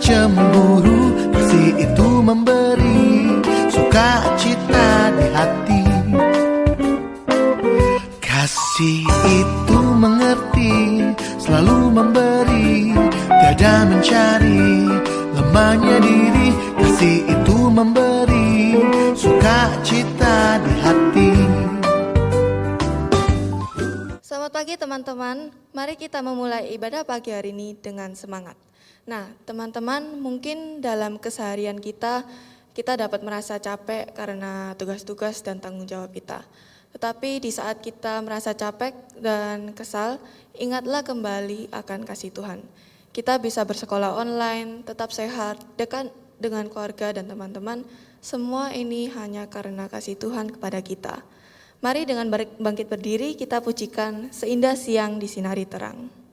cemburu, kasih itu memberi sukacita di hati. Kasih itu mengerti, selalu memberi, tiada mencari lemahnya diri. Kasih itu memberi sukacita di hati. Selamat pagi teman-teman, mari kita memulai ibadah pagi hari ini dengan semangat. Nah teman-teman, mungkin dalam keseharian kita dapat merasa capek karena tugas-tugas dan tanggung jawab kita. Tetapi di saat kita merasa capek dan kesal, ingatlah kembali akan kasih Tuhan. Kita bisa bersekolah online, tetap sehat, dekat dengan keluarga dan teman-teman. Semua ini hanya karena kasih Tuhan kepada kita. Mari dengan bangkit berdiri kita pujikan Seindah Siang Disinari Terang.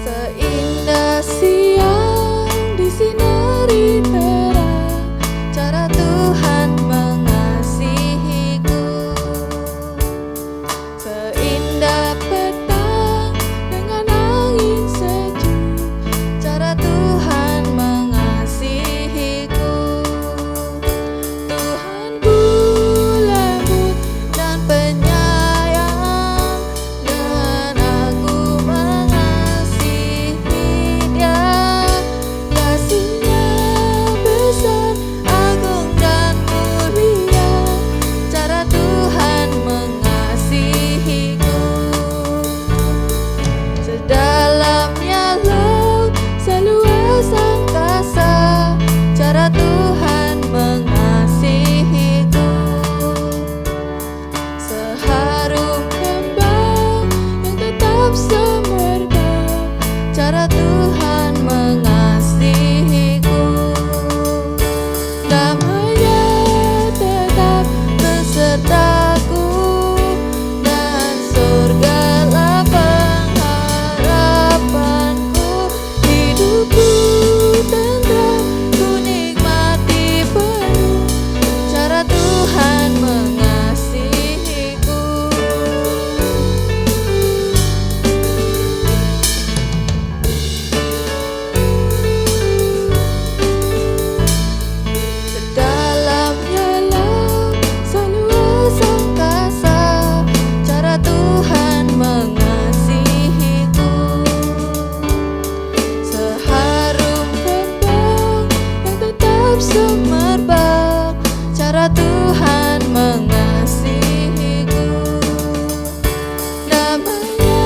Seindah siang disinari terang, cara Tuhan mengasihiku. Seindah petang dengan angin sejuk, cara Tuhan mengasihiku. Tuhanku lembut dan penyayang, dan aku mengasihi Dia. Kasih-Nya besar, agung dan mulia, cara Tuhan mengasihiku. Sedalamnya laut, seluas angkasa, cara Tuhan mengasihiku. Seharum kembang yang tetap semerbak, cara Tuhan mengasihiku. Damai-Nya tetap besertaku, dan surgalah pengharapanku. Hidupku tentram, ku nikmati penuh, cara Tuhan mengasihiku. Sedalamnya laut, seluas angkasa, cara Tuhan mengasihiku. Seharum kembang yang tetap semerbak, cara Tuhan mengasihiku. Damai-Nya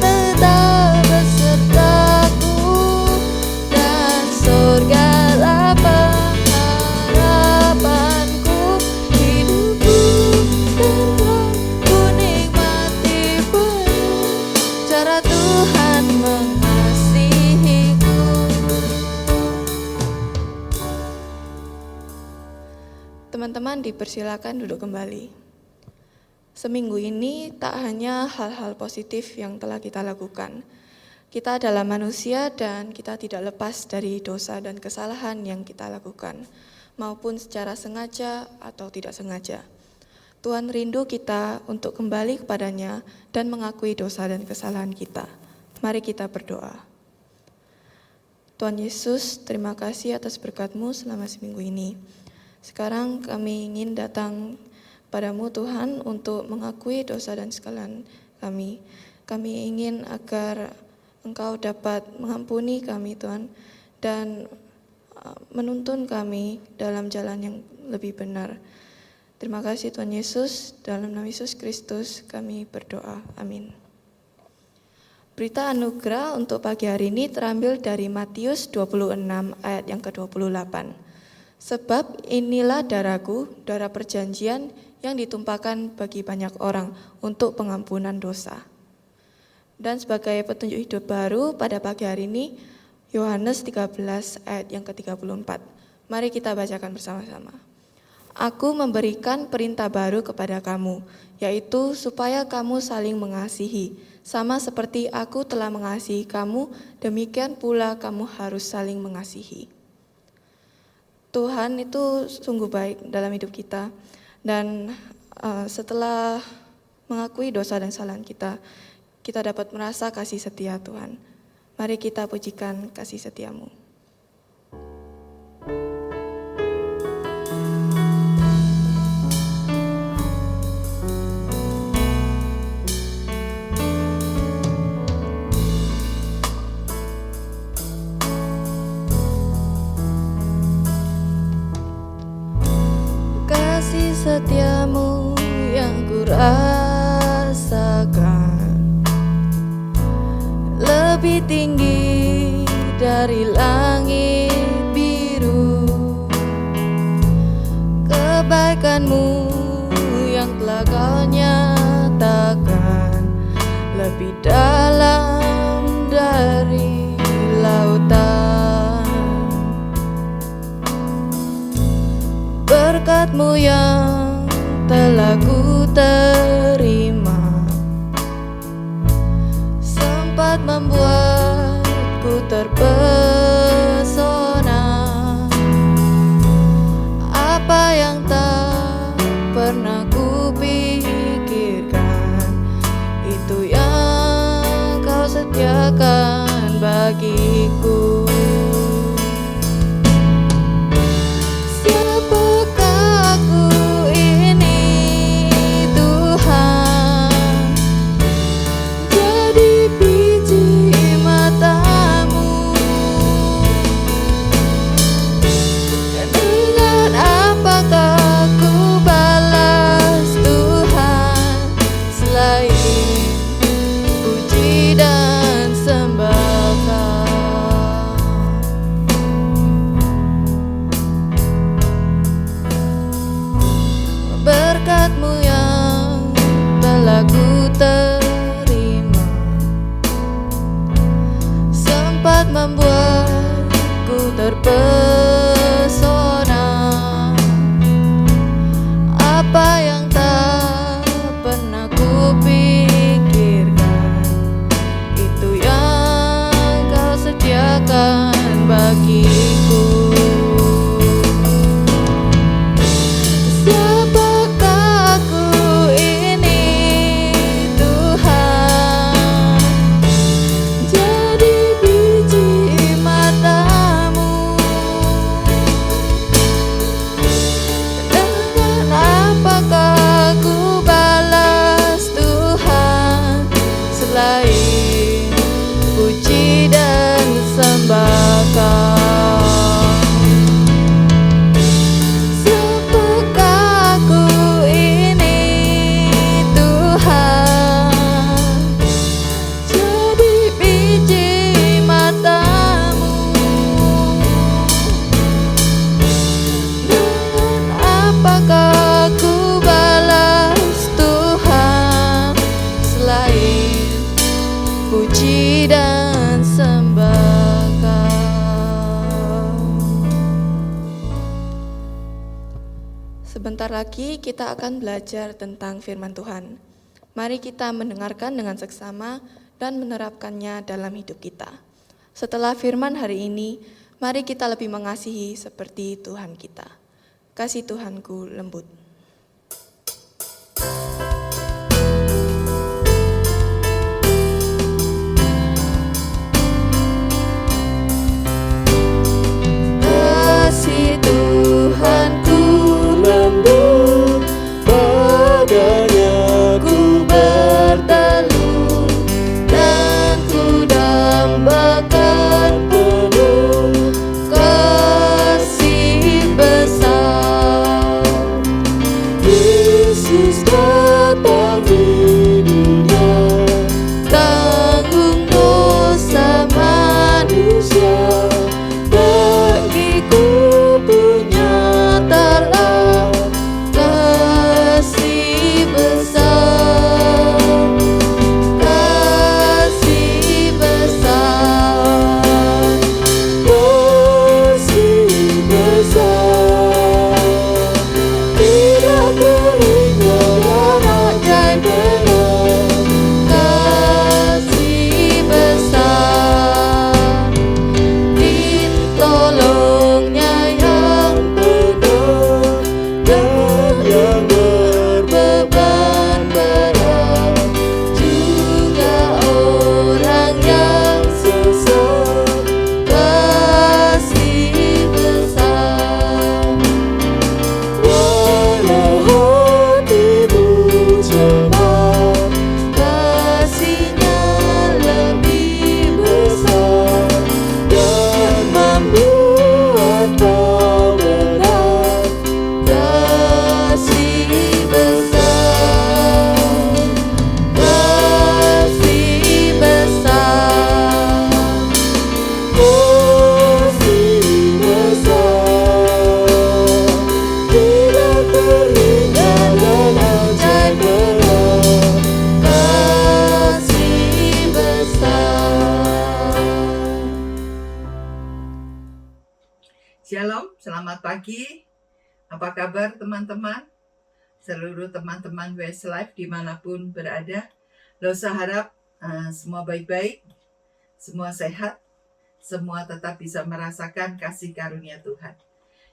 tetap besertaku, dan surgalah pengharapanku. Hidupku tentram, ku nikmati penuh, cara Tuhan mengasihiku. Teman-teman dipersilakan duduk kembali. Seminggu ini tak hanya hal-hal positif yang telah kita lakukan. Kita adalah manusia dan kita tidak lepas dari dosa dan kesalahan yang kita lakukan, maupun secara sengaja atau tidak sengaja. Tuhan rindu kita untuk kembali kepadanya dan mengakui dosa dan kesalahan kita. Mari kita berdoa. Tuhan Yesus, terima kasih atas berkat-Mu selama seminggu ini. Sekarang kami ingin datang padamu Tuhan untuk mengakui dosa dan kesalahan kami. Kami ingin agar Engkau dapat mengampuni kami Tuhan, dan menuntun kami dalam jalan yang lebih benar. Terima kasih Tuhan Yesus, dalam nama Yesus Kristus kami berdoa, amin. Berita anugerah untuk pagi hari ini terambil dari Matius 26 ayat yang ke-28. Sebab inilah darahku, darah perjanjian yang ditumpahkan bagi banyak orang untuk pengampunan dosa. Dan sebagai petunjuk hidup baru pada pagi hari ini, Yohanes 13 ayat yang ke-34. Mari kita bacakan bersama-sama. Aku memberikan perintah baru kepada kamu, yaitu supaya kamu saling mengasihi. Sama seperti aku telah mengasihi kamu, demikian pula kamu harus saling mengasihi. Tuhan itu sungguh baik dalam hidup kita, dan setelah mengakui dosa dan kesalahan kita, kita dapat merasa kasih setia Tuhan. Mari kita pujikan kasih setiamu. Kasih setiamu yang kurasakan lebih tinggi dari langit biru. Kebaikanmu yang telah kau nyatakan lebih dalam dari lautan. Berkat-Mu yang telah ku terima sempat membuatku terpesona. Apa yang tak pernah ku pikirkan, itu yang kau sediakan bagiku. Berkat-Mu yang telah ku terima sempat membuatku terpesona. Apa yang tak pernah ku pikirkan, itu yang kau sediakan bagiku. Puji dan sembah Kau. Siapakah aku ini Tuhan, jadi biji mata-Mu. Dengan apakah aku balas Tuhan selain puji dan sembah Kau. Sebentar lagi kita akan belajar tentang firman Tuhan. Mari kita mendengarkan dengan seksama dan menerapkannya dalam hidup kita. Setelah firman hari ini, mari kita lebih mengasihi seperti Tuhan kita. Kasih Tuhanku lembut. Tuhanku lembut, padanya ku berteduh, dan ku dambakan penuh kasih besar. selamat pagi. Apa kabar teman-teman? Seluruh teman-teman Westlife dimanapun berada. Losa harap semua baik-baik, semua sehat, semua tetap bisa merasakan kasih karunia Tuhan.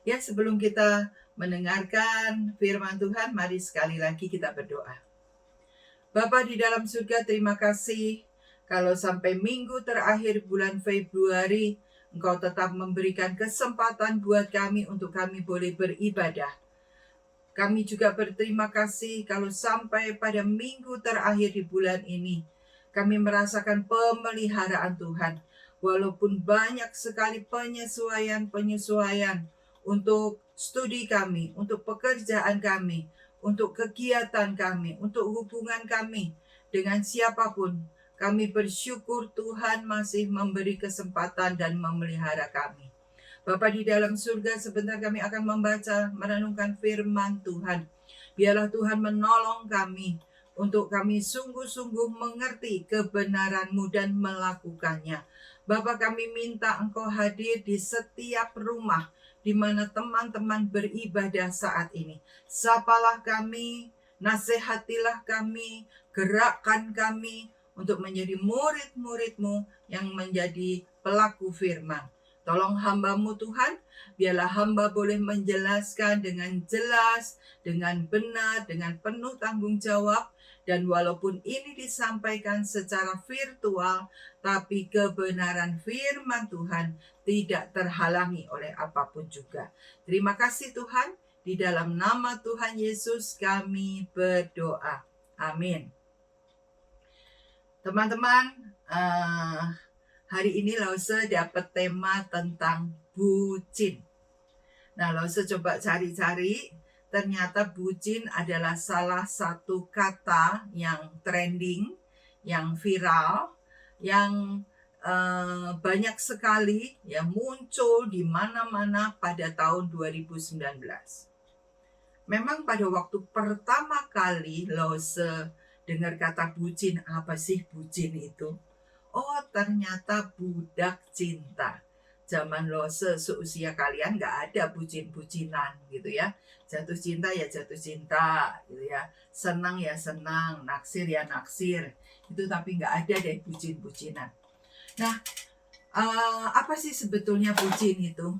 Ya, sebelum kita mendengarkan firman Tuhan, mari sekali lagi kita berdoa. Bapa di dalam surga, terima kasih kalau sampai minggu terakhir bulan Februari, Engkau tetap memberikan kesempatan buat kami untuk kami boleh beribadah. Kami juga berterima kasih kalau sampai pada minggu terakhir di bulan ini, kami merasakan pemeliharaan Tuhan. Walaupun banyak sekali penyesuaian untuk studi kami, untuk pekerjaan kami, untuk kegiatan kami, untuk hubungan kami dengan siapapun, kami bersyukur Tuhan masih memberi kesempatan dan memelihara kami. Bapa di dalam surga, sebentar kami akan membaca, merenungkan firman Tuhan. Biarlah Tuhan menolong kami untuk kami sungguh-sungguh mengerti kebenaran-Mu dan melakukannya. Bapa, kami minta Engkau hadir di setiap rumah di mana teman-teman beribadah saat ini. Sapalah kami, nasihatilah kami, gerakkan kami untuk menjadi murid-murid-Mu yang menjadi pelaku firman. Tolong hamba-Mu Tuhan, biarlah hamba boleh menjelaskan dengan jelas, dengan benar, dengan penuh tanggung jawab. Dan walaupun ini disampaikan secara virtual, tapi kebenaran firman Tuhan tidak terhalangi oleh apapun juga. Terima kasih Tuhan, di dalam nama Tuhan Yesus kami berdoa. Amin. Teman-teman, hari ini Lause dapat tema tentang bucin. Nah, Lause coba cari-cari, ternyata bucin adalah salah satu kata yang trending, yang viral, yang banyak sekali ya muncul di mana-mana pada tahun 2019. Memang pada waktu pertama kali Lause dengar kata bucin, apa sih bucin itu? Oh, ternyata budak cinta. Zaman Lose seusia kalian gak ada bucin-bucinan gitu ya. Jatuh cinta ya jatuh cinta gitu ya. Senang ya senang, naksir ya naksir. Itu tapi gak ada deh bucin-bucinan. Nah, apa sih sebetulnya bucin itu?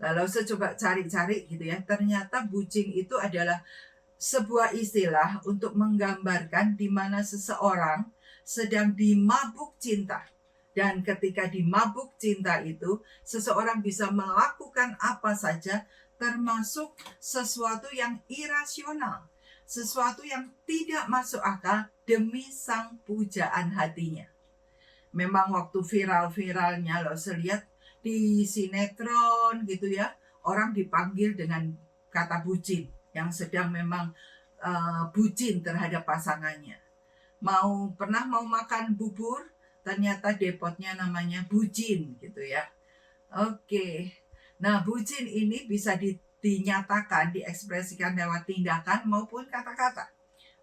Lalu saya coba cari-cari gitu ya. Ternyata bucin itu adalah sebuah istilah untuk menggambarkan di mana seseorang sedang dimabuk cinta. Dan ketika dimabuk cinta itu, seseorang bisa melakukan apa saja, termasuk sesuatu yang irasional, sesuatu yang tidak masuk akal demi sang pujaan hatinya. Memang waktu viral-viralnya loh, saya lihat di sinetron gitu ya, orang dipanggil dengan kata bucin, yang sedang memang bucin terhadap pasangannya. Pernah mau makan bubur, ternyata depotnya namanya bucin gitu ya. Oke. Nah, bucin ini bisa dinyatakan, diekspresikan lewat tindakan maupun kata-kata.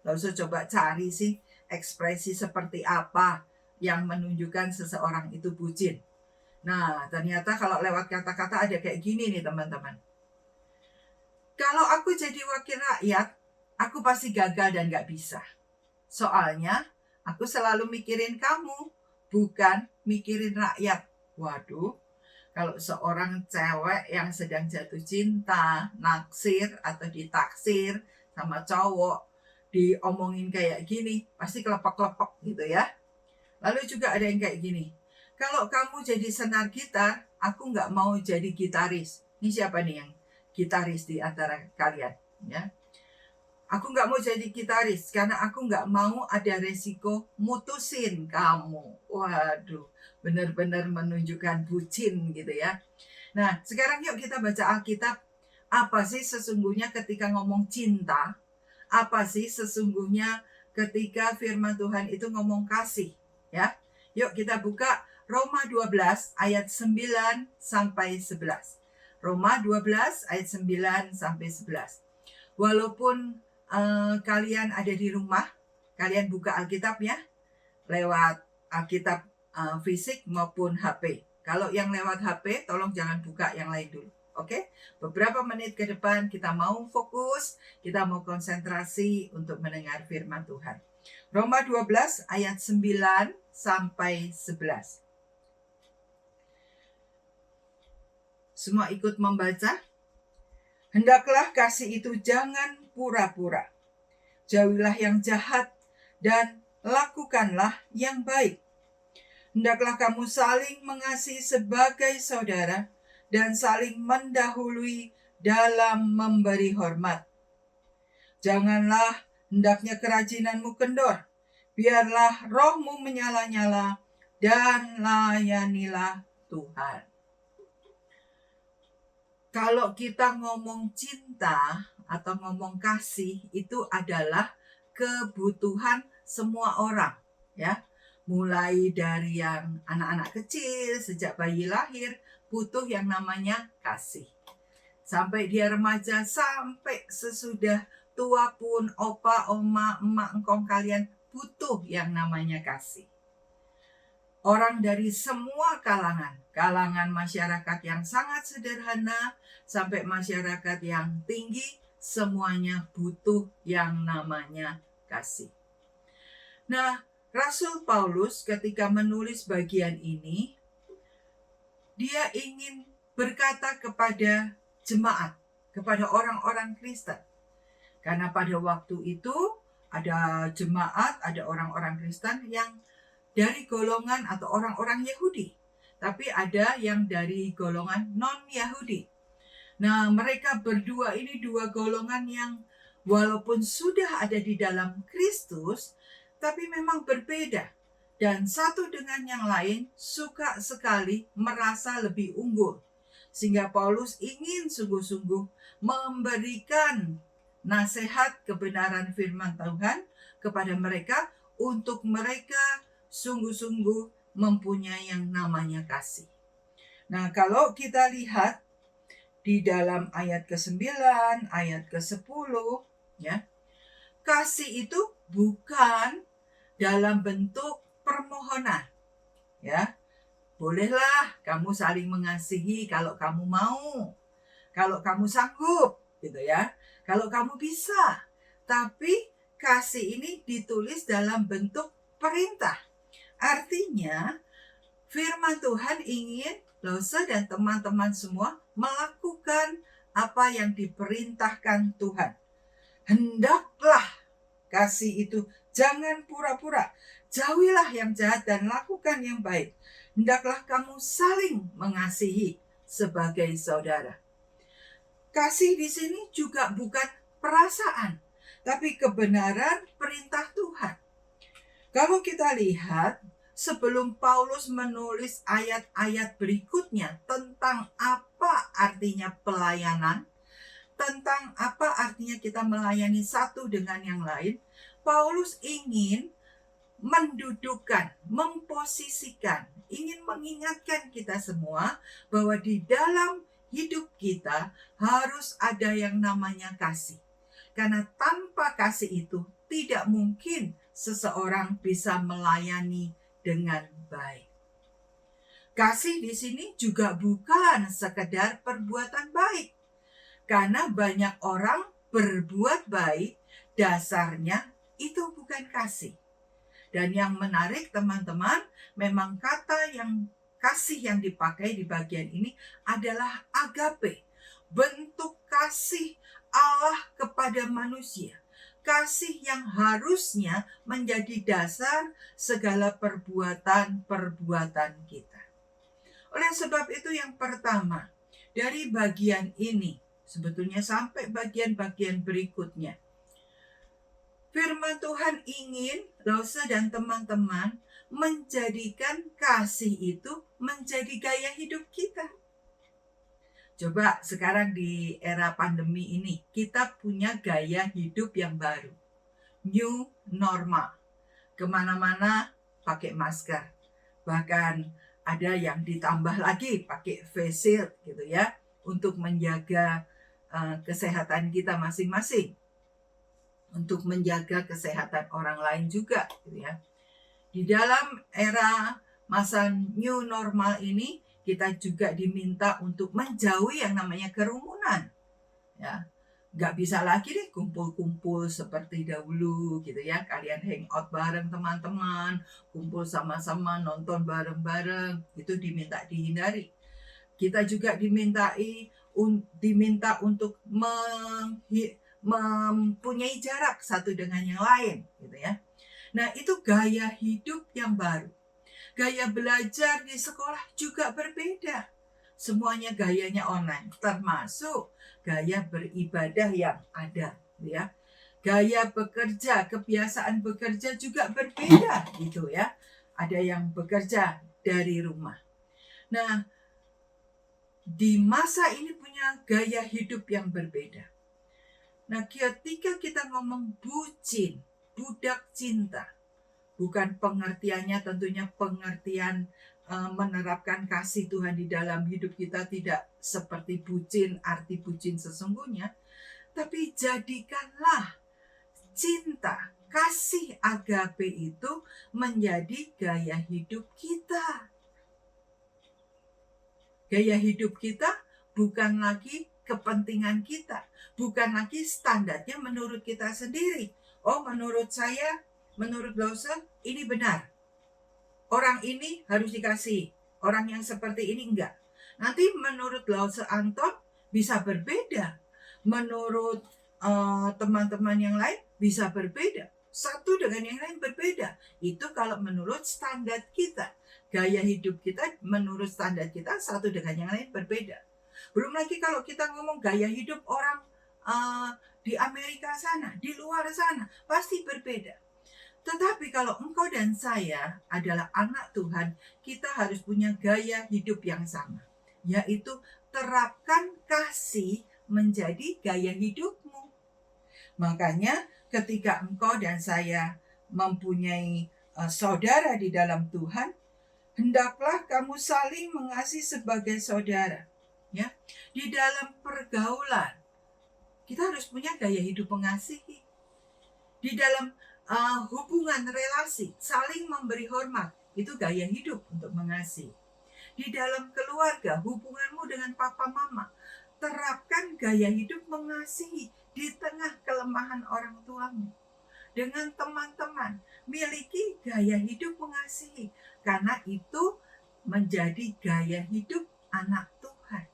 Lalu saya coba cari sih ekspresi seperti apa yang menunjukkan seseorang itu bucin. Nah, ternyata kalau lewat kata-kata ada kayak gini nih teman-teman. Kalau aku jadi wakil rakyat, aku pasti gagal dan gak bisa. Soalnya aku selalu mikirin kamu, bukan mikirin rakyat. Waduh, kalau seorang cewek yang sedang jatuh cinta, naksir atau ditaksir sama cowok, diomongin kayak gini, pasti kelepek-kelepek gitu ya. Lalu juga ada yang kayak gini, kalau kamu jadi senar gitar, aku gak mau jadi gitaris. Ini siapa nih yang gitaris di antara kalian ya? Aku gak mau jadi gitaris karena aku gak mau ada resiko mutusin kamu. Waduh, benar-benar menunjukkan bucin gitu ya. Nah, sekarang yuk kita baca Alkitab. Apa sih sesungguhnya ketika ngomong cinta? Apa sih sesungguhnya ketika firman Tuhan itu ngomong kasih? Ya, yuk kita buka Roma 12 ayat 9 sampai 11. Roma 12 ayat 9 sampai 11. Walaupun kalian ada di rumah, kalian buka Alkitab ya, lewat Alkitab fisik maupun HP. Kalau yang lewat HP, tolong jangan buka yang lain dulu. Oke, beberapa menit ke depan kita mau fokus, kita mau konsentrasi untuk mendengar firman Tuhan. Roma 12 ayat 9 sampai 11. Semua ikut membaca. Hendaklah kasih itu jangan pura-pura. Jauhilah yang jahat dan lakukanlah yang baik. Hendaklah kamu saling mengasihi sebagai saudara dan saling mendahului dalam memberi hormat. Janganlah hendaknya kerajinanmu kendor. Biarlah rohmu menyala-nyala dan layanilah Tuhan. Kalau kita ngomong cinta atau ngomong kasih, itu adalah kebutuhan semua orang, ya. Mulai dari yang anak-anak kecil, sejak bayi lahir, butuh yang namanya kasih. Sampai dia remaja, sampai sesudah tua pun, opa, oma, emak, engkong kalian butuh yang namanya kasih. Orang dari semua kalangan masyarakat yang sangat sederhana sampai masyarakat yang tinggi, semuanya butuh yang namanya kasih. Nah, Rasul Paulus ketika menulis bagian ini, dia ingin berkata kepada jemaat, kepada orang-orang Kristen. Karena pada waktu itu ada jemaat, ada orang-orang Kristen yang dari golongan atau orang-orang Yahudi. Tapi ada yang dari golongan non-Yahudi. Nah, mereka berdua ini dua golongan yang walaupun sudah ada di dalam Kristus, tapi memang berbeda. Dan satu dengan yang lain suka sekali merasa lebih unggul. Sehingga Paulus ingin sungguh-sungguh memberikan nasihat kebenaran firman Tuhan kepada mereka untuk mereka sungguh-sungguh mempunyai yang namanya kasih. Nah, kalau kita lihat di dalam ayat ke-9, ayat ke-10, ya, kasih itu bukan dalam bentuk permohonan, ya. Bolehlah kamu saling mengasihi kalau kamu mau, kalau kamu sanggup, gitu ya. Kalau kamu bisa. Tapi kasih ini ditulis dalam bentuk perintah. Artinya firman Tuhan ingin Lose dan teman-teman semua melakukan apa yang diperintahkan Tuhan. Hendaklah kasih itu jangan pura-pura. Jauhilah yang jahat dan lakukan yang baik. Hendaklah kamu saling mengasihi sebagai saudara. Kasih di sini juga bukan perasaan, tapi kebenaran perintah Tuhan. Kalau kita lihat, sebelum Paulus menulis ayat-ayat berikutnya tentang apa artinya pelayanan, tentang apa artinya kita melayani satu dengan yang lain, Paulus ingin mendudukkan, memposisikan, ingin mengingatkan kita semua bahwa di dalam hidup kita harus ada yang namanya kasih. Karena tanpa kasih itu tidak mungkin seseorang bisa melayani dengan baik. Kasih di sini juga bukan sekedar perbuatan baik. Karena banyak orang berbuat baik, dasarnya itu bukan kasih. Dan yang menarik teman-teman, memang kata yang kasih yang dipakai di bagian ini adalah agape. Bentuk kasih Allah kepada manusia. Kasih yang harusnya menjadi dasar segala perbuatan-perbuatan kita. Oleh sebab itu yang pertama, dari bagian ini, sebetulnya sampai bagian-bagian berikutnya, firman Tuhan ingin Lose dan teman-teman menjadikan kasih itu menjadi gaya hidup kita. Coba sekarang di era pandemi ini, kita punya gaya hidup yang baru. New normal. Kemana-mana pakai masker. Bahkan ada yang ditambah lagi pakai face shield gitu ya, untuk menjaga kesehatan kita masing-masing. Untuk menjaga kesehatan orang lain juga gitu ya. Di dalam era masa new normal ini, kita juga diminta untuk menjauhi yang namanya kerumunan. Ya, nggak bisa lagi deh kumpul-kumpul seperti dahulu gitu ya. Kalian hangout bareng teman-teman, kumpul sama-sama nonton bareng-bareng, itu diminta dihindari. Kita juga diminta untuk mempunyai jarak satu dengan yang lain gitu ya. Nah, itu gaya hidup yang baru. Gaya belajar di sekolah juga berbeda. Semuanya gayanya online, termasuk gaya beribadah yang ada ya. Gaya bekerja, kebiasaan bekerja juga berbeda gitu ya. Ada yang bekerja dari rumah. Nah, di masa ini punya gaya hidup yang berbeda. Nah, ketika kita ngomong bucin, budak cinta, bukan pengertiannya tentunya pengertian menerapkan kasih Tuhan di dalam hidup kita, tidak seperti bucin, arti bucin sesungguhnya, tapi jadikanlah cinta, kasih agape itu menjadi gaya hidup kita. Gaya hidup kita bukan lagi kepentingan kita, bukan lagi standarnya menurut kita sendiri. Oh, menurut saya, menurut Lawson, ini benar. Orang ini harus dikasih, orang yang seperti ini enggak. Nanti menurut Lawson Anton bisa berbeda. Menurut teman-teman yang lain bisa berbeda. Satu dengan yang lain berbeda. Itu kalau menurut standar kita. Gaya hidup kita menurut standar kita satu dengan yang lain berbeda. Belum lagi kalau kita ngomong gaya hidup orang di Amerika sana, di luar sana, pasti berbeda. Tetapi kalau engkau dan saya adalah anak Tuhan, kita harus punya gaya hidup yang sama, yaitu terapkan kasih menjadi gaya hidupmu. Makanya ketika engkau dan saya mempunyai saudara di dalam Tuhan, hendaklah kamu saling mengasihi sebagai saudara. Ya, di dalam pergaulan kita harus punya gaya hidup mengasihi. Di dalam hubungan relasi saling memberi hormat, itu gaya hidup untuk mengasihi. Di dalam keluarga, hubunganmu dengan papa mama, terapkan gaya hidup mengasihi di tengah kelemahan orang tuamu. Dengan teman-teman, miliki gaya hidup mengasihi, karena itu menjadi gaya hidup anak Tuhan.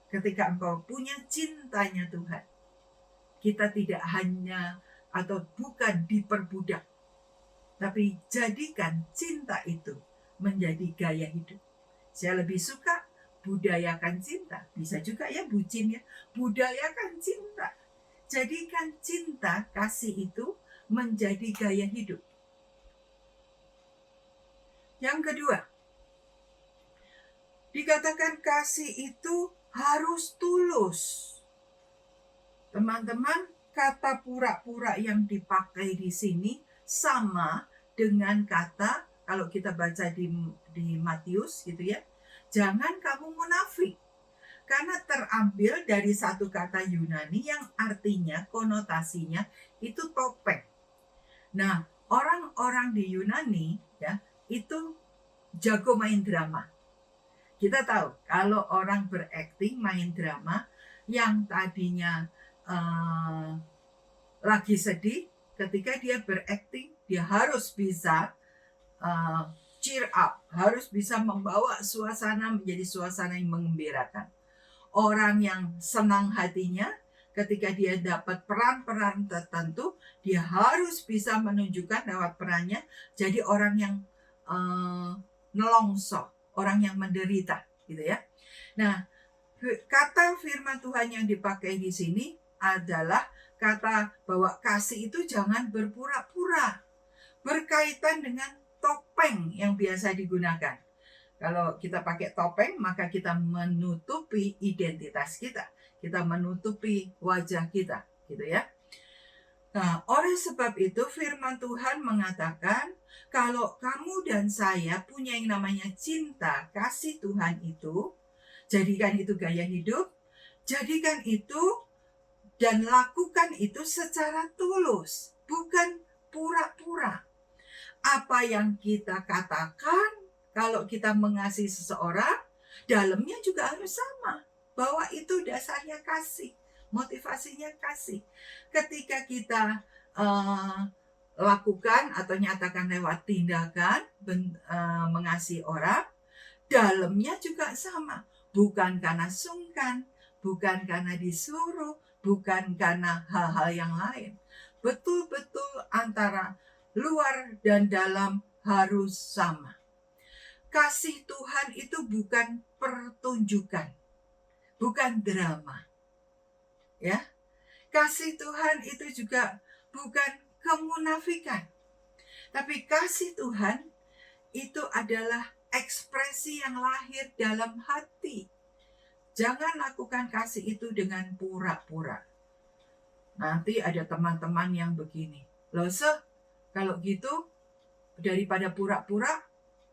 Ketika engkau punya cintanya Tuhan, kita tidak hanya atau bukan diperbudak, tapi jadikan cinta itu menjadi gaya hidup. Saya lebih suka budayakan cinta, bisa juga ya bucin ya, budayakan cinta. Jadikan cinta, kasih itu menjadi gaya hidup. Yang kedua, dikatakan kasih itu harus tulus. Teman-teman, kata pura-pura yang dipakai di sini sama dengan kata, kalau kita baca di Matius gitu ya, jangan kamu munafik. Karena terambil dari satu kata Yunani yang artinya, konotasinya itu topeng. Nah, orang-orang di Yunani ya, itu jago main drama. Kita tahu kalau orang berakting, main drama, yang tadinya lagi sedih, ketika dia berakting, dia harus bisa cheer up, harus bisa membawa suasana menjadi suasana yang menggembirakan. Orang yang senang hatinya, ketika dia dapat peran-peran tertentu, dia harus bisa menunjukkan lewat perannya jadi orang yang nelongso, orang yang menderita, gitu ya. Nah, kata firman Tuhan yang dipakai di sini adalah kata bahwa kasih itu jangan berpura-pura, berkaitan dengan topeng yang biasa digunakan. Kalau kita pakai topeng, maka kita menutupi identitas kita. Kita menutupi wajah kita, gitu ya. Nah, oleh sebab itu firman Tuhan mengatakan, kalau kamu dan saya punya yang namanya cinta, kasih Tuhan itu, jadikan itu gaya hidup, jadikan itu dan lakukan itu secara tulus, bukan pura-pura. Apa yang kita katakan, kalau kita mengasihi seseorang, dalamnya juga harus sama. Bahwa itu dasarnya kasih, motivasinya kasih. Ketika kita lakukan atau nyatakan lewat tindakan mengasihi orang, dalamnya juga sama. Bukan karena sungkan, bukan karena disuruh, bukan karena hal-hal yang lain. Betul-betul antara luar dan dalam harus sama. Kasih Tuhan itu bukan pertunjukan, bukan drama. Ya. Kasih Tuhan itu juga bukan kemunafikan. Tapi kasih Tuhan itu adalah ekspresi yang lahir dalam hati. Jangan lakukan kasih itu dengan pura-pura. Nanti ada teman-teman yang begini, loh kalau gitu daripada pura-pura,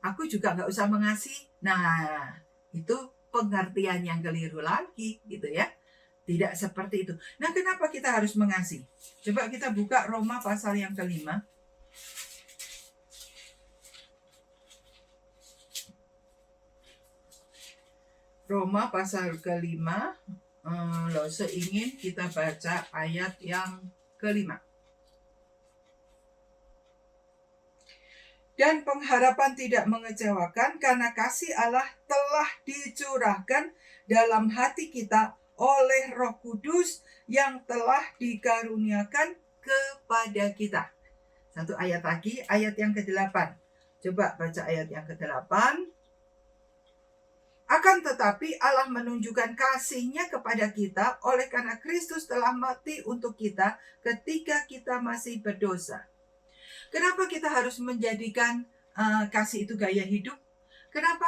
aku juga nggak usah mengasihi. Nah, itu pengertian yang keliru lagi gitu ya. Tidak seperti itu. Nah, kenapa kita harus mengasihi? Coba kita buka Roma pasal yang ke-5. Roma pasal ke-5. Ingin kita baca ayat yang ke-5. Dan pengharapan tidak mengecewakan karena kasih Allah telah dicurahkan dalam hati kita oleh Roh Kudus yang telah dikaruniakan kepada kita. Satu ayat lagi, ayat yang ke-8. Coba baca ayat yang ke-8. Akan tetapi Allah menunjukkan kasih-Nya kepada kita oleh karena Kristus telah mati untuk kita ketika kita masih berdosa. Kenapa kita harus menjadikan kasih itu gaya hidup? Kenapa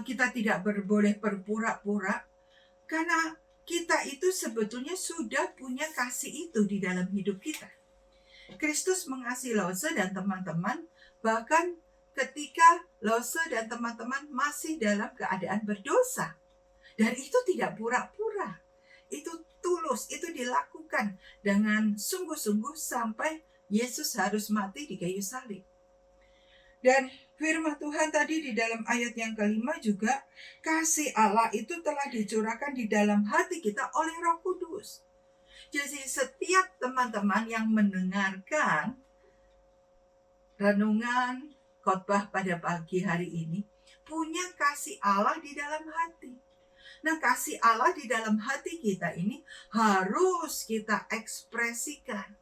kita tidak boleh berpura-pura? Karena kita itu sebetulnya sudah punya kasih itu di dalam hidup kita. Kristus mengasihi Lose dan teman-teman bahkan ketika Lose dan teman-teman masih dalam keadaan berdosa. Dan itu tidak pura-pura. Itu tulus, itu dilakukan dengan sungguh-sungguh sampai Yesus harus mati di kayu salib. Dan firman Tuhan tadi di dalam ayat yang ke-5 juga, kasih Allah itu telah dicurahkan di dalam hati kita oleh Roh Kudus. Jadi setiap teman-teman yang mendengarkan renungan khotbah pada pagi hari ini, punya kasih Allah di dalam hati. Nah, kasih Allah di dalam hati kita ini harus kita ekspresikan.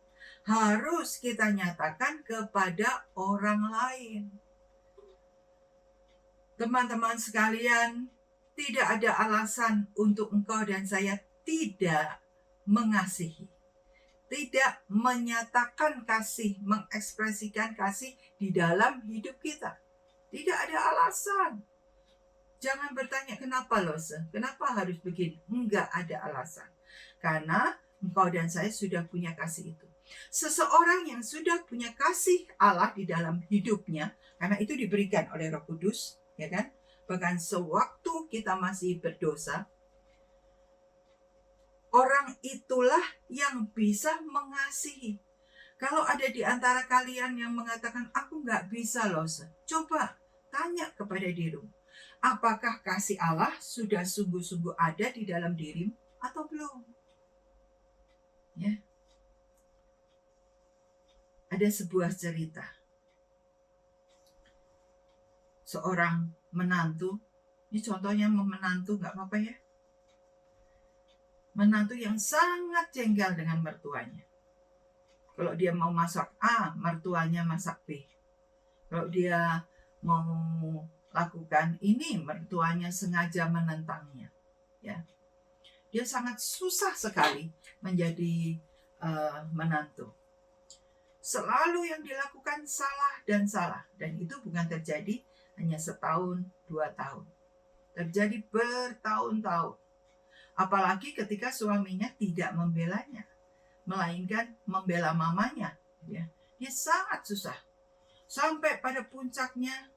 Harus kita nyatakan kepada orang lain. Teman-teman sekalian, tidak ada alasan untuk engkau dan saya tidak mengasihi. Tidak menyatakan kasih, mengekspresikan kasih di dalam hidup kita. Tidak ada alasan. Jangan bertanya kenapa kenapa harus begini. Enggak ada alasan. Karena engkau dan saya sudah punya kasih itu. Seseorang yang sudah punya kasih Allah di dalam hidupnya, karena itu diberikan oleh Roh Kudus, ya kan? Bahkan sewaktu kita masih berdosa, orang itulah yang bisa mengasihi. Kalau ada di antara kalian yang mengatakan, aku nggak bisa coba tanya kepada dirimu. Apakah kasih Allah sudah sungguh-sungguh ada di dalam dirimu atau belum? Ya. Ada sebuah cerita. Seorang menantu, ini contohnya menantu nggak apa-apa ya. Menantu yang sangat jengkel dengan mertuanya. Kalau dia mau masak A, mertuanya masak B. Kalau dia mau lakukan ini, mertuanya sengaja menentangnya. Ya. Dia sangat susah sekali menjadi menantu. Selalu yang dilakukan salah. Dan itu bukan terjadi hanya setahun, 2 tahun. Terjadi bertahun-tahun. Apalagi ketika suaminya tidak membelanya. Melainkan membela mamanya. Ya. Dia sangat susah. Sampai pada puncaknya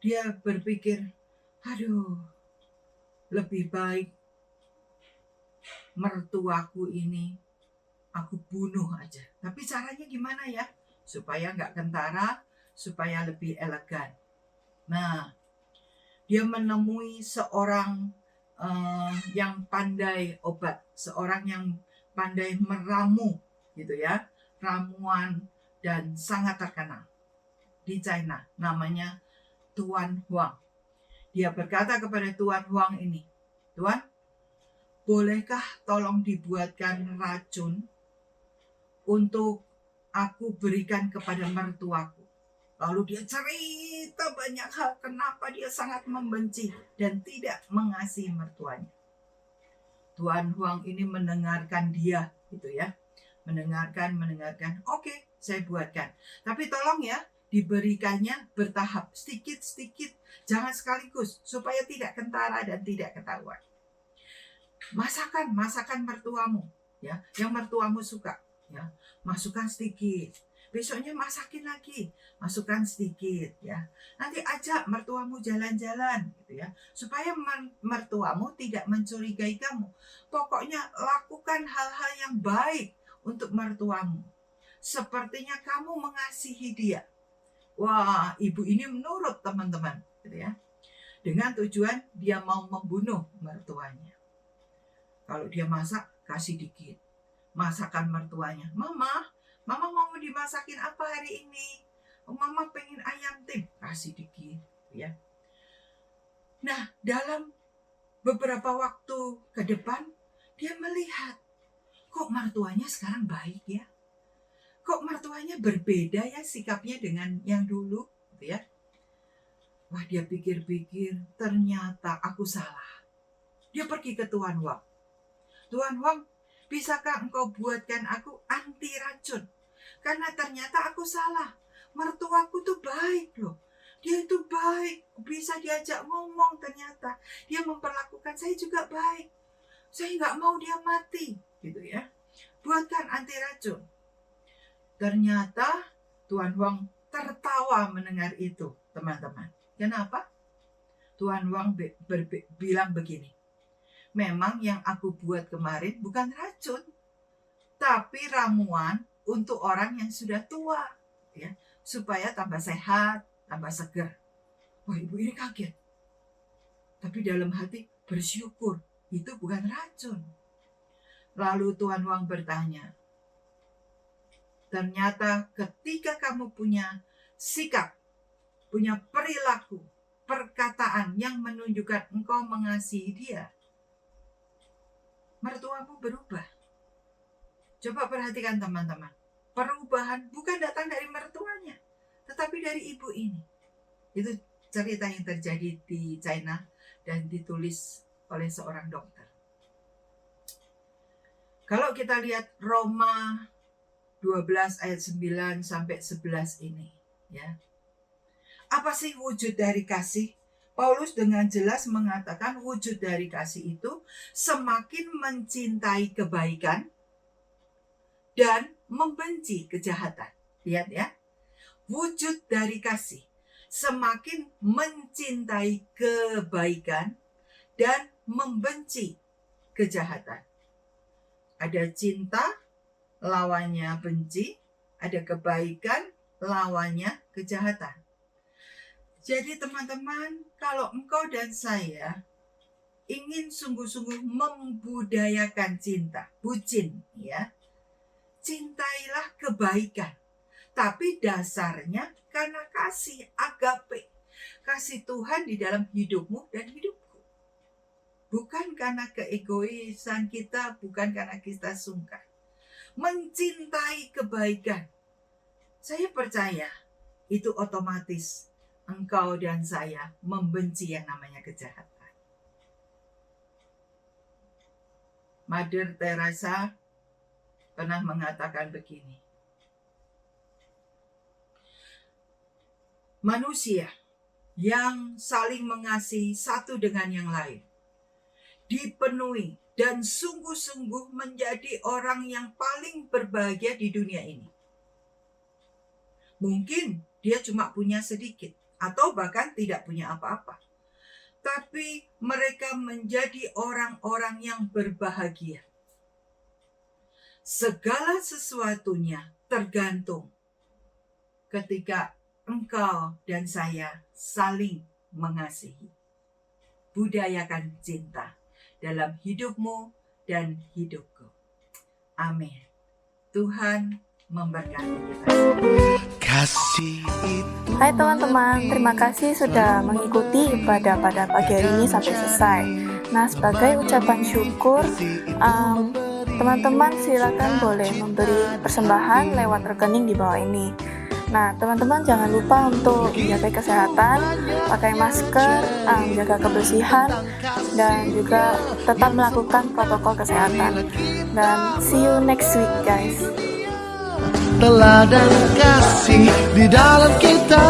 dia berpikir, aduh, lebih baik mertuaku ini aku bunuh aja. Tapi caranya gimana ya? Supaya nggak kentara, supaya lebih elegan. Nah, dia menemui seorang yang pandai obat, seorang yang pandai meramu gitu ya, ramuan dan sangat terkenal di China, namanya Tuan Huang. Dia berkata kepada Tuan Huang ini, "Tuan, bolehkah tolong dibuatkan racun untuk aku berikan kepada mertuaku?" Lalu dia cerita banyak hal kenapa dia sangat membenci dan tidak mengasihi mertuanya. Tuan Huang ini mendengarkan dia gitu ya. Mendengarkan. Oke, saya buatkan. Tapi tolong ya, diberikannya bertahap, sedikit-sedikit, jangan sekaligus supaya tidak kentara dan tidak ketahuan. Masakan mertuamu ya, yang mertuamu suka ya. Masukkan sedikit. Besoknya masakin lagi, masukkan sedikit ya. Nanti ajak mertuamu jalan-jalan gitu ya, supaya mertuamu tidak mencurigai kamu. Pokoknya lakukan hal-hal yang baik untuk mertuamu. Sepertinya kamu mengasihi dia. Wah, ibu ini menurut teman-teman gitu ya. Dengan tujuan dia mau membunuh mertuanya. Kalau dia masak, kasih dikit. Masakan mertuanya, Mama mau dimasakin apa hari ini? Mama pengen ayam tim, kasih dikit ya. Nah, dalam beberapa waktu ke depan dia melihat, kok mertuanya sekarang baik ya? Kok mertuanya berbeda ya sikapnya dengan yang dulu gitu ya. Wah, dia pikir-pikir, ternyata aku salah. Dia pergi ke Tuan Huang. Tuan Huang, bisakah engkau buatkan aku anti racun? Karena ternyata aku salah. Mertuaku tuh baik loh. Dia itu baik. Bisa diajak ngomong ternyata. Dia memperlakukan saya juga baik. Saya nggak mau dia mati. Gitu ya. Buatkan anti racun. Ternyata Tuan Huang tertawa mendengar itu, teman-teman. Kenapa? Tuan Huang bilang begini. Memang yang aku buat kemarin bukan racun. Tapi ramuan untuk orang yang sudah tua ya, supaya tambah sehat, tambah segar. Wah, ibu ini kaget. Tapi dalam hati bersyukur, itu bukan racun. Lalu Tuan Huang bertanya, ternyata ketika kamu punya sikap, punya perilaku, perkataan yang menunjukkan engkau mengasihi dia, mertuamu berubah. Coba perhatikan teman-teman. Perubahan bukan datang dari mertuanya, tetapi dari ibu ini. Itu cerita yang terjadi di China dan ditulis oleh seorang dokter. Kalau kita lihat Roma 12 ayat 9 sampai 11 ini, ya. Apa sih wujud dari kasih? Paulus dengan jelas mengatakan wujud dari kasih itu semakin mencintai kebaikan dan membenci kejahatan. Lihat ya. Wujud dari kasih semakin mencintai kebaikan dan membenci kejahatan. Ada cinta, lawannya benci. Ada kebaikan, lawannya kejahatan. Jadi teman-teman, kalau engkau dan saya ingin sungguh-sungguh membudayakan cinta, bucin ya, cintailah kebaikan. Tapi dasarnya karena kasih, agape. Kasih Tuhan di dalam hidupmu dan hidupku. Bukan karena keegoisan kita, bukan karena kita sungkan. Mencintai kebaikan. Saya percaya itu otomatis engkau dan saya membenci yang namanya kejahatan. Mother Teresa pernah mengatakan begini. Manusia yang saling mengasihi satu dengan yang lain dipenuhi dan sungguh-sungguh menjadi orang yang paling berbahagia di dunia ini. Mungkin dia cuma punya sedikit atau bahkan tidak punya apa-apa. Tapi mereka menjadi orang-orang yang berbahagia. Segala sesuatunya tergantung ketika engkau dan saya saling mengasihi. Budayakan cinta dalam hidupmu dan hidupku. Amin. Tuhan memberkati kita. Kasih itu. Hai teman-teman, terima kasih sudah mengikuti ibadah pada pagi hari ini sampai selesai. Nah, sebagai ucapan syukur, teman-teman silakan boleh memberi persembahan lewat rekening di bawah ini. Nah, teman-teman jangan lupa untuk menjaga kesehatan, pakai masker, menjaga kebersihan, dan juga tetap melakukan protokol kesehatan. Dan see you next week, guys. Teladan kasih di dalam kita.